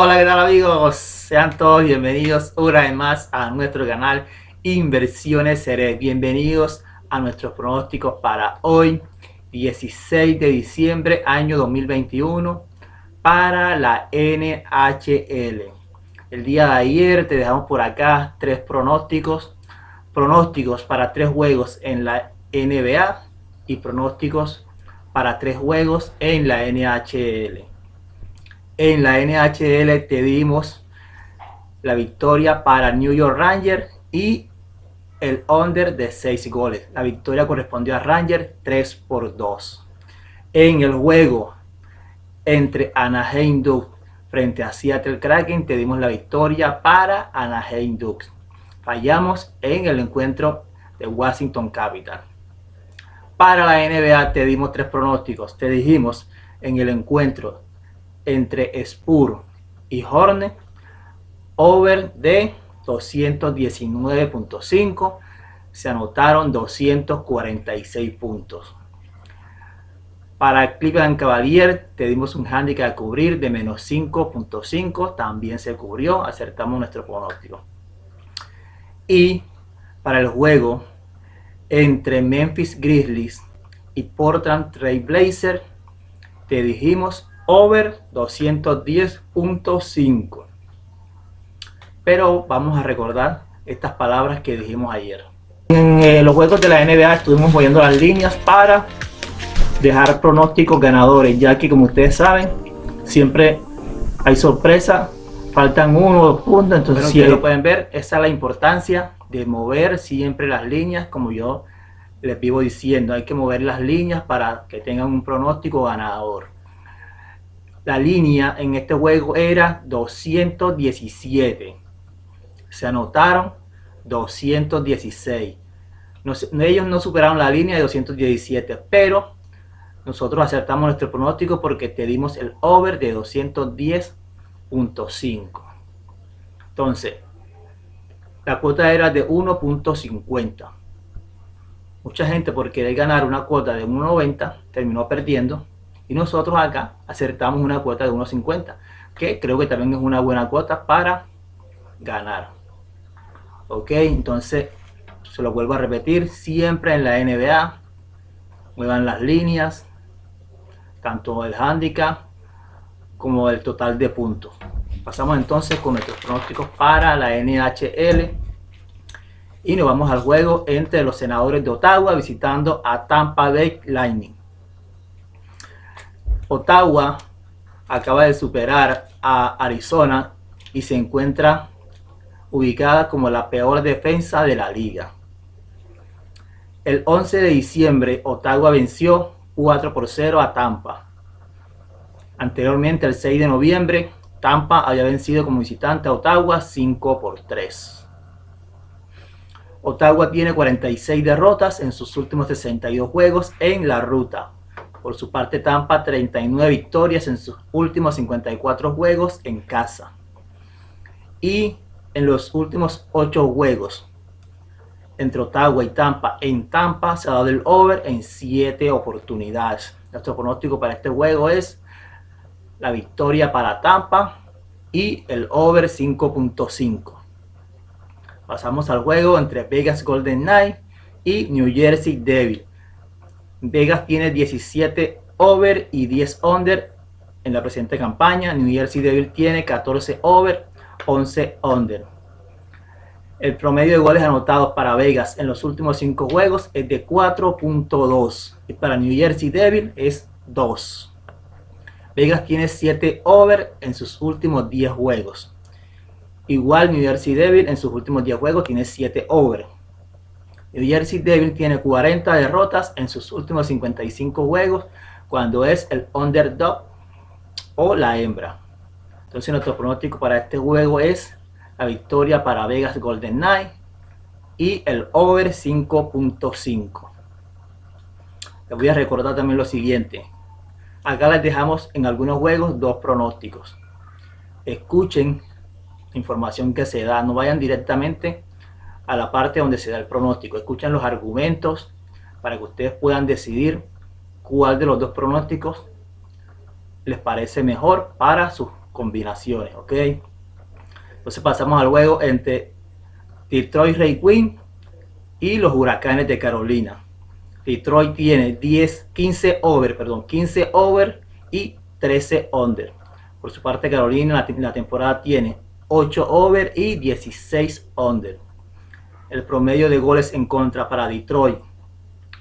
Hola, ¿qué tal amigos? Sean todos bienvenidos una vez más a nuestro canal Inversiones Seré. Bienvenidos a nuestros pronósticos para hoy, 16 de diciembre, año 2021, para la NHL. El día de ayer te dejamos por acá tres pronósticos para tres juegos en la NBA y pronósticos para tres juegos en la NHL. En la NHL te dimos la victoria para New York Rangers y el under de 6 goles. La victoria correspondió a Rangers 3-2. En el juego entre Anaheim Ducks frente a Seattle Kraken te dimos la victoria para Anaheim Ducks. Fallamos en el encuentro de Washington Capitals. Para la NBA te dimos tres pronósticos. Te dijimos en el encuentro entre Spurs y Hornets over de 219.5, se anotaron 246 puntos. Para Cleveland Cavaliers te dimos un handicap a cubrir de menos 5.5, también se cubrió, acertamos nuestro pronóstico. Y para el juego entre Memphis Grizzlies y Portland Trail Blazers te dijimos over 210.5. Pero vamos a recordar estas palabras que dijimos ayer. En los juegos de la NBA estuvimos moviendo las líneas para dejar pronósticos ganadores, ya que como ustedes saben, siempre hay sorpresa, faltan 1 o 2 puntos, entonces si lo pueden ver, esa es la importancia de mover siempre las líneas, como yo les vivo diciendo, hay que mover las líneas para que tengan un pronóstico ganador. La línea en este juego era 217. Se anotaron 216. Ellos no superaron la línea de 217, pero nosotros acertamos nuestro pronóstico porque te dimos el over de 210.5. Entonces, la cuota era de 1.50. Mucha gente por querer ganar una cuota de 1.90 terminó perdiendo, y nosotros acá acertamos una cuota de 1.50, que creo que también es una buena cuota para ganar. Ok, entonces se lo vuelvo a repetir, siempre en la NBA muevan las líneas, tanto el handicap como el total de puntos. Pasamos entonces con nuestros pronósticos para la NHL y nos vamos al juego entre los Senadores de Ottawa visitando a Tampa Bay Lightning. Ottawa acaba de superar a Arizona y se encuentra ubicada como la peor defensa de la liga. El 11 de diciembre, Ottawa venció 4-0 a Tampa. Anteriormente, el 6 de noviembre, Tampa había vencido como visitante a Ottawa 5-3. Ottawa tiene 46 derrotas en sus últimos 62 juegos en la ruta. Por su parte, Tampa 39 victorias en sus últimos 54 juegos en casa. Y en los últimos 8 juegos entre Ottawa y Tampa, en Tampa se ha dado el over en 7 oportunidades. Nuestro pronóstico para este juego es la victoria para Tampa y el over 5.5. Pasamos al juego entre Vegas Golden Knights y New Jersey Devils. Vegas tiene 17 over y 10 under en la presente campaña. New Jersey Devils tiene 14 over, 11 under. El promedio de goles anotados para Vegas en los últimos 5 juegos es de 4.2 y para New Jersey Devils es 2. Vegas tiene 7 over en sus últimos 10 juegos. Igual New Jersey Devils en sus últimos 10 juegos tiene 7 over. New Jersey Devils tiene 40 derrotas en sus últimos 55 juegos, cuando es el underdog o la hembra. Entonces nuestro pronóstico para este juego es la victoria para Vegas Golden Knights y el over 5.5. Les voy a recordar también lo siguiente. Acá les dejamos en algunos juegos 2 pronósticos. Escuchen la información que se da, no vayan directamente a la parte donde se da el pronóstico. Escuchen los argumentos para que ustedes puedan decidir cuál de los 2 pronósticos les parece mejor para sus combinaciones, ¿ok? Entonces pasamos al juego entre Detroit Red Wings y los Huracanes de Carolina. Detroit tiene 15 over y 13 under. Por su parte, Carolina la temporada tiene 8 over y 16 under. El promedio de goles en contra para Detroit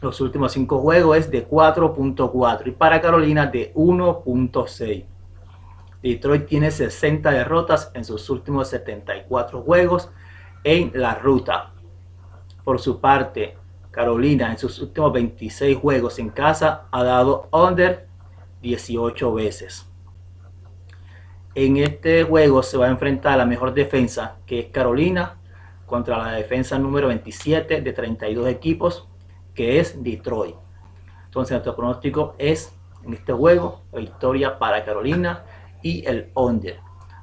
los últimos 5 juegos es de 4.4 y para Carolina de 1.6. Detroit tiene 60 derrotas en sus últimos 74 juegos en la ruta. Por su parte, Carolina en sus últimos 26 juegos en casa ha dado under 18 veces. En este juego se va a enfrentar a la mejor defensa, que es Carolina, contra la defensa número 27 de 32 equipos, que es Detroit. Entonces nuestro pronóstico es en este juego la victoria para Carolina y el under.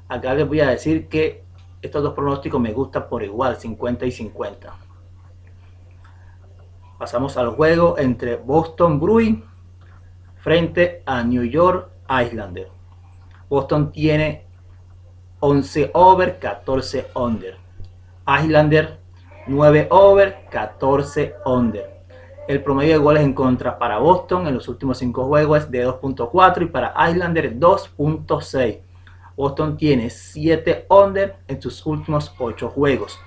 Acá les voy a decir que estos dos pronósticos me gustan por igual, 50 y 50. Pasamos al juego entre Boston Bruins frente a New York Islanders. Boston tiene 11 over, 14 under. Islanders 9 over, 14 under. El promedio de goles en contra para Boston en los últimos 5 juegos es de 2.4 y para Islanders 2.6. Boston tiene 7 under en sus últimos 8 juegos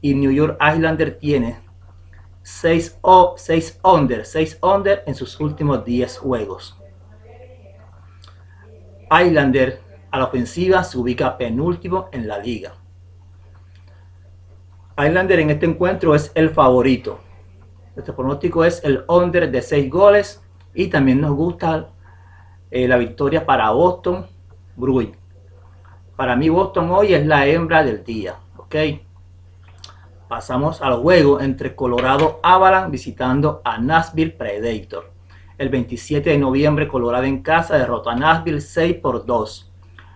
y New York Islanders tiene 6 under en sus últimos 10 juegos. Islanders a la ofensiva se ubica penúltimo en la liga. Islanders en este encuentro es el favorito. Este pronóstico es el under de 6 goles y también nos gusta la victoria para Boston Bruins. Para mí Boston hoy es la hembra del día, ¿ok? Pasamos al juego entre Colorado Avalanche visitando a Nashville Predator. El 27 de noviembre Colorado en casa derrotó a Nashville 6-2.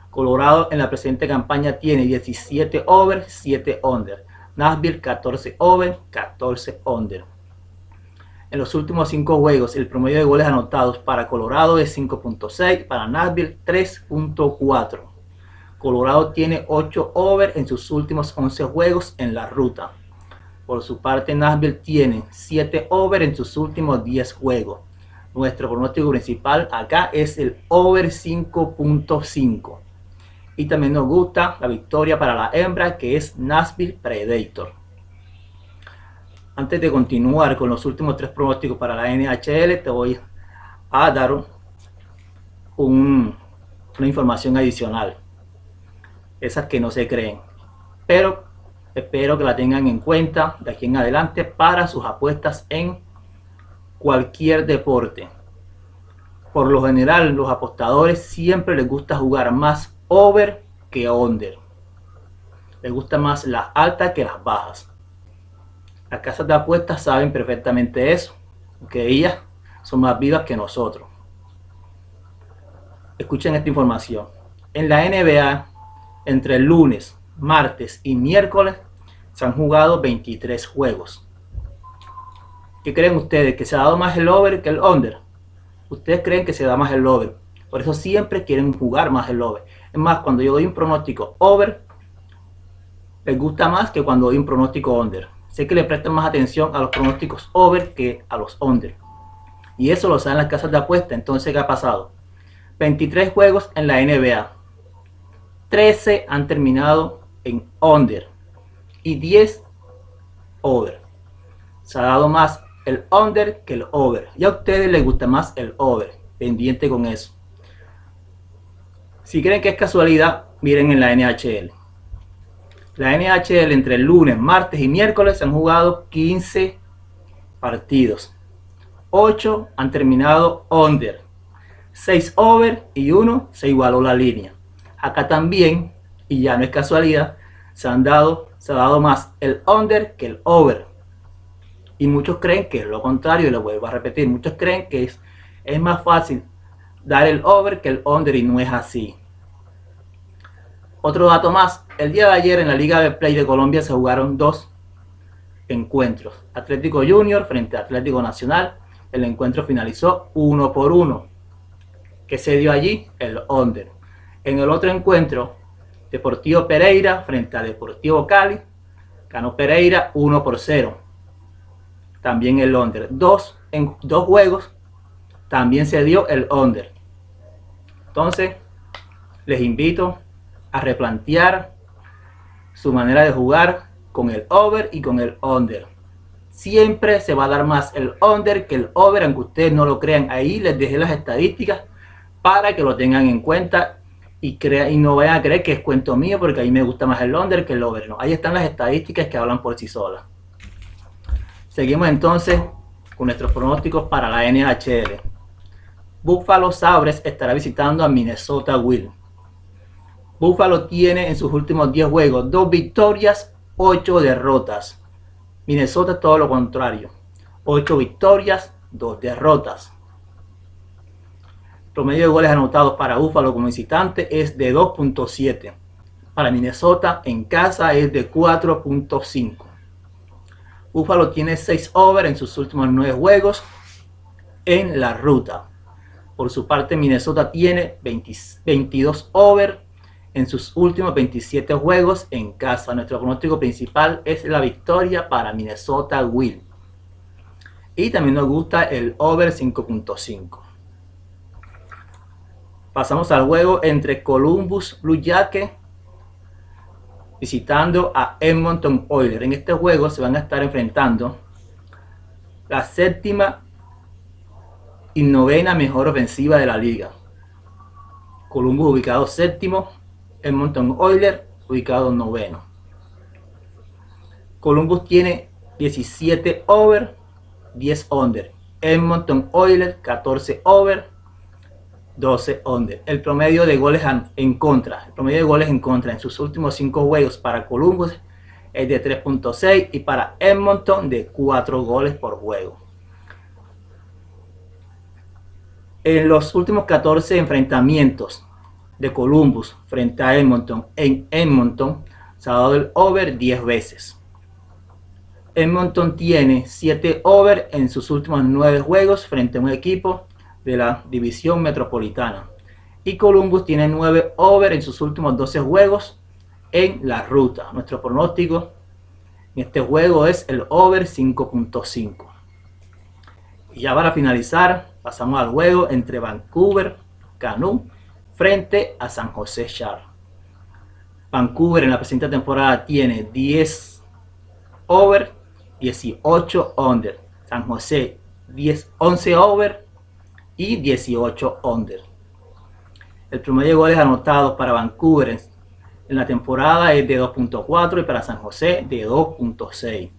Colorado en la presente campaña tiene 17 over, 7 under. Nashville 14 over, 14 under. En los últimos 5 juegos el promedio de goles anotados para Colorado es 5.6, para Nashville 3.4. Colorado tiene 8 over en sus últimos 11 juegos en la ruta. Por su parte, Nashville tiene 7 over en sus últimos 10 juegos. Nuestro pronóstico principal acá es el over 5.5. Y también nos gusta la victoria para la hembra, que es Nashville Predator. Antes de continuar con los últimos 3 pronósticos para la NHL, te voy a dar una información adicional. Esas que no se creen. Pero espero que la tengan en cuenta de aquí en adelante para sus apuestas en cualquier deporte. Por lo general, los apostadores siempre les gusta jugar más over que under. Les gusta más las altas que las bajas. Las casas de apuestas saben perfectamente eso, que ellas son más vivas que nosotros. Escuchen esta información. En la NBA, entre el lunes, martes y miércoles, se han jugado 23 juegos. ¿Qué creen ustedes? ¿Que se ha dado más el over que el under? Ustedes creen que se da más el over. Por eso siempre quieren jugar más el over. Es más, cuando yo doy un pronóstico over, les gusta más que cuando doy un pronóstico under. Sé que le prestan más atención a los pronósticos over que a los under. Y eso lo saben las casas de apuesta. Entonces, ¿qué ha pasado? 23 juegos en la NBA. 13 han terminado en under. Y 10 over. Se ha dado más el under que el over. Y a ustedes les gusta más el over. Pendiente con eso. Si creen que es casualidad, miren en la NHL. La NHL entre el lunes, martes y miércoles se han jugado 15 partidos. 8 han terminado under. 6 over y 1 se igualó la línea. Acá también, y ya no es casualidad, se ha dado más el under que el over. Y muchos creen que es lo contrario, y lo vuelvo a repetir. Muchos creen que es más fácil dar el over que el under y no es así. Otro dato más, el día de ayer en la Liga de Play de Colombia se jugaron 2 encuentros. Atlético Junior frente a Atlético Nacional. El encuentro finalizó 1-1. ¿Qué se dio allí? El under. En el otro encuentro, Deportivo Pereira frente a Deportivo Cali, ganó Pereira 1-0. También el under. En dos juegos también se dio el under. Entonces, les invito a replantear su manera de jugar con el over y con el under. Siempre se va a dar más el under que el over, aunque ustedes no lo crean. Ahí les dejé las estadísticas para que lo tengan en cuenta y no vayan a creer que es cuento mío, porque a mí me gusta más el under que el over. No, ahí están las estadísticas que hablan por sí solas. Seguimos entonces con nuestros pronósticos para la NHL. Buffalo Sabres estará visitando a Minnesota Wild. Buffalo tiene en sus últimos 10 juegos 2 victorias, 8 derrotas. Minnesota todo lo contrario, 8 victorias, 2 derrotas. El promedio de goles anotados para Buffalo como visitante es de 2.7. Para Minnesota en casa es de 4.5. Buffalo tiene 6 over en sus últimos 9 juegos en la ruta. Por su parte, Minnesota tiene 22 over en sus últimos 27 juegos en casa. Nuestro pronóstico principal es la victoria para Minnesota Wild. Y también nos gusta el over 5.5. Pasamos al juego entre Columbus Blue Jackets visitando a Edmonton Oilers. En este juego se van a estar enfrentando la séptima y novena mejor ofensiva de la liga. Columbus ubicado séptimo, Edmonton Oilers ubicado noveno. Columbus tiene 17 over, 10 under. Edmonton Oilers 14 over, 12 under. El promedio de goles en contra en sus últimos 5 juegos para Columbus es de 3.6 y para Edmonton de 4 goles por juego. En los últimos 14 enfrentamientos de Columbus frente a Edmonton, en Edmonton se ha dado el over 10 veces. Edmonton tiene 7 over en sus últimos 9 juegos frente a un equipo de la división metropolitana. Y Columbus tiene 9 over en sus últimos 12 juegos en la ruta. Nuestro pronóstico en este juego es el over 5.5. Y ya para finalizar, pasamos al juego entre Vancouver Canucks frente a San Jose Sharks. Vancouver en la presente temporada tiene 10 over, 18 under. San Jose 11 over y 18 under. El promedio de goles anotados para Vancouver en la temporada es de 2.4 y para San Jose de 2.6.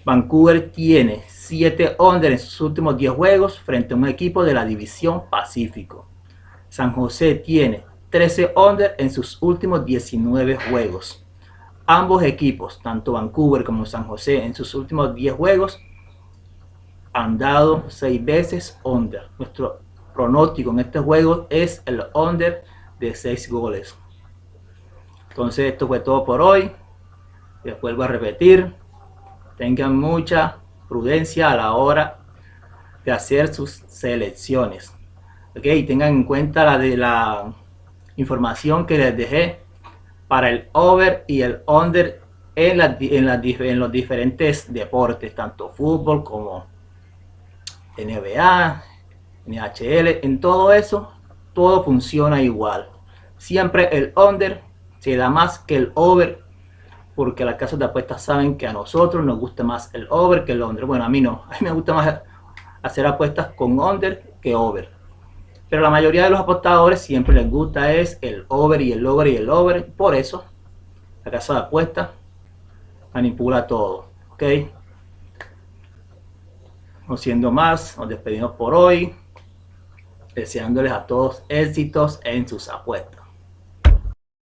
Vancouver tiene 7 under en sus últimos 10 juegos frente a un equipo de la división Pacífico. San Jose tiene 13 under en sus últimos 19 juegos. Ambos equipos, tanto Vancouver como San Jose, en sus últimos 10 juegos han dado 6 veces under. Nuestro pronóstico en este juego es el under de 6 goles. Entonces esto fue todo por hoy. Les vuelvo a repetir, tengan mucha prudencia a la hora de hacer sus selecciones. Okay, tengan en cuenta la información que les dejé para el over y el under en los diferentes deportes, tanto fútbol como NBA, NHL. En todo eso, todo funciona igual. Siempre el under se da más que el over, porque las casas de apuestas saben que a nosotros nos gusta más el over que el under. Bueno, a mí no, a mí me gusta más hacer apuestas con under que over. Pero la mayoría de los apostadores siempre les gusta es el over y el over y el over. Por eso la casa de apuestas manipula todo. ¿Ok? No siendo más, nos despedimos por hoy, deseándoles a todos éxitos en sus apuestas.